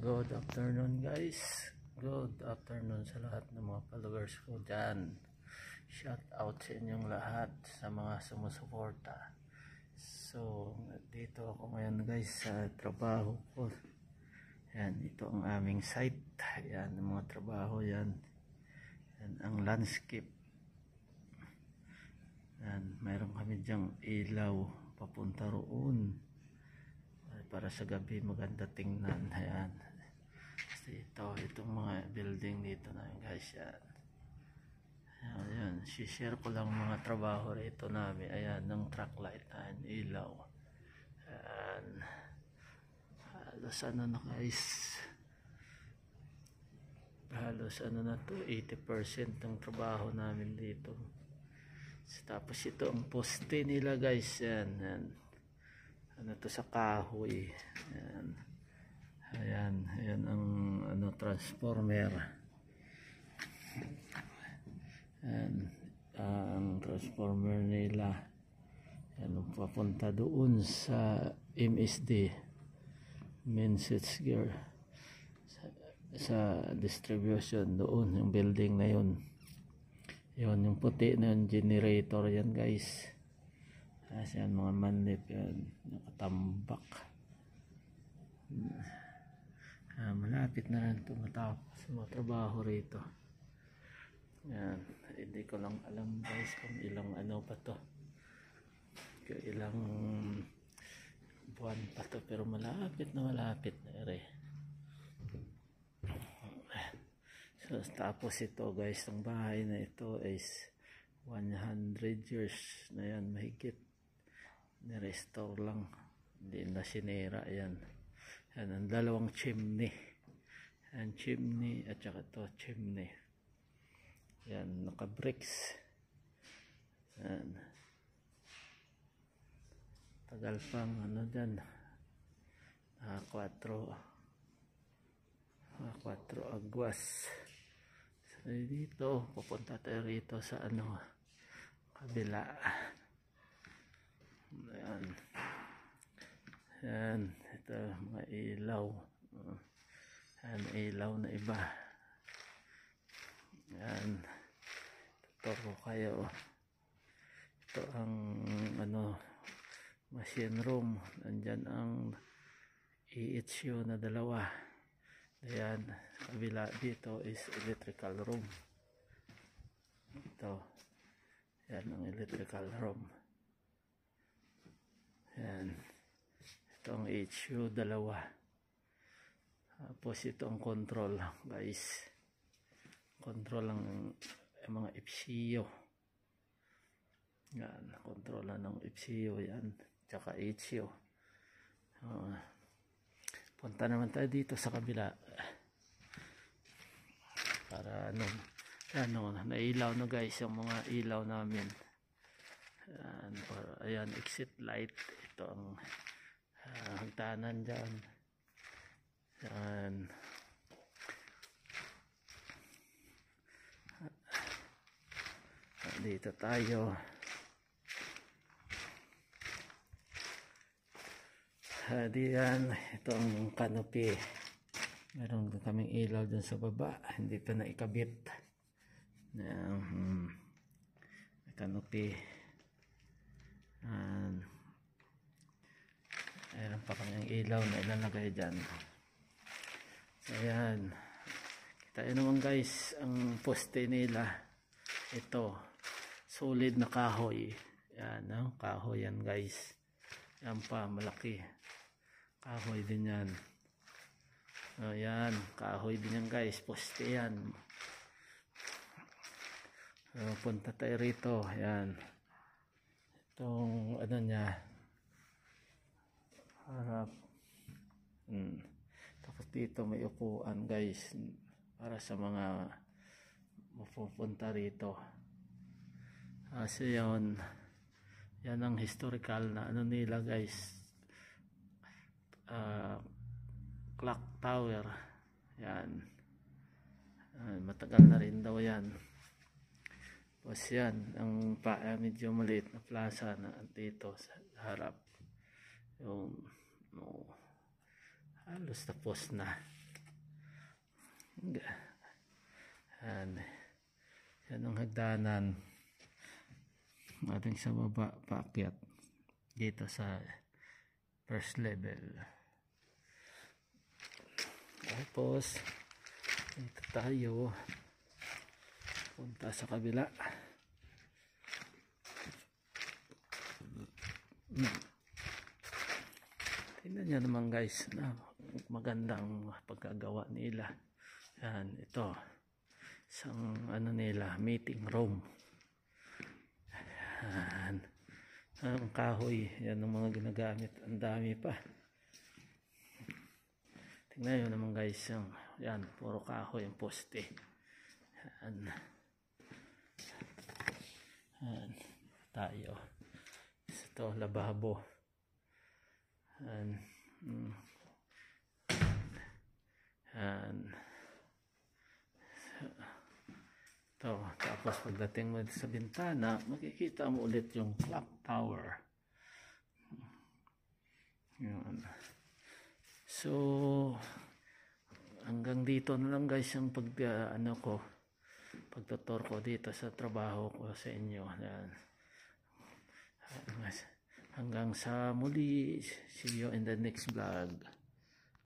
Good afternoon guys. Good afternoon sa lahat ng mga followers ko dyan. Shout out sa inyong lahat sa mga sumusuporta. So, dito ako ngayon guys sa trabaho ko. Yan, ito ang aming site. Yan, ang mga trabaho yan. Yan, ang landscape. Yan, mayroon kami dyang ilaw papunta roon. Para sa gabi maganda tingnan. Ayan. Itong mga building dito na guys. Yan. Ayan. Share ko lang mga trabaho rito namin. Ayan. Ng truck light. Ayan. Ilaw. Ayan. Halos ano na guys. Halos ano na to. 80% ng trabaho namin dito. Tapos ito ang poste nila guys. Ayan. Ayan. Ano to sa kahoy. Ayan. Ayan, ayan ang ano transformer. Ayan, ang transformer nila. Ayan, papunta doon sa MSD main switchgear sa distribution doon yung building na yun. Yun yung puti na yung generator yan guys. Yan mga manlip yan, nakatambak. Malapit na rin ito matapos mga trabaho rito. Yan, hindi ko lang alam guys kung ilang ano pa to, ilang buwan pa to, pero malapit na rin. So, tapos ito guys, ang bahay na ito is 100 years na yan mahigit. Ni-restore lang, hindi na sinira. Yan, yan ang dalawang chimney. Yan chimney at saka to chimney. Yan naka bricks. Yan, tagal pang ano dyan, 4 agwas. So dito pupunta tayo rito sa ano kabila. Ayan. Ayan. Ito mga ilaw. Ayan, ilaw na iba. Ayan. Tuturo kayo. Ito ang ano machine room. Nandyan ang EHU na dalawa. Ayan. Kabila dito is electrical room. Ito. Ayan ang electrical room. Yan. Ito ang HU dalawa. Tapos ito ang control guys. Control ang mga FCU. Yan. Control ng FCU yan. Tsaka HU. Punta naman tayo dito sa kabila. Para ano, nailaw na guys yung mga ilaw namin. Ayan, exit light. Ito ang hagdanan dyan. Ayan. Dito tayo. Diyan, ito ang canopy. Meron kaming ilaw dyan sa baba. Hindi pa na ikabit. Ayan, canopy. Ayan pa kanyang ilaw na ilalagay dyan. So ayan, kita nyo naman guys ang poste nila. Ito solid na kahoy. Yan, no? Kahoy yan guys. Yan pa malaki kahoy din yan. Ayan, kahoy din yan guys, poste yan. Punta tayo rito. Ayan, itong ano niya harap. Tapos dito may upuan guys para sa mga mapupunta rito. Kasi yan ang historical na ano nila guys, clock tower. Yan, matagal na rin daw yan. Tapos yan ang medyo maliit na plaza na dito sa harap. Yung halos tapos na. Yan. Yan ang hagdanan. Ating sa baba, paakyat. Dito sa first level. Tapos, dito tayo. Punta sa kabila. Tingnan nyo naman guys, na magandang pagkagawa nila. Yan, ito. Isang ano nila, meeting room. Yan. Ang kahoy, yan ang mga ginagamit. Ang dami pa. Tingnan nyo naman guys, yung, yan, puro kahoy yung poste. Yan. Yan. Tayo. Ito, lababo. Yan. Yan. Ito, tapos pagdating mo sa bintana, makikita mo ulit yung clock tower. Yan. So, hanggang dito na lang guys yung pagtutur ko dito sa trabaho ko sa inyo. Yan. Hanggang sa muli, see you in the next vlog.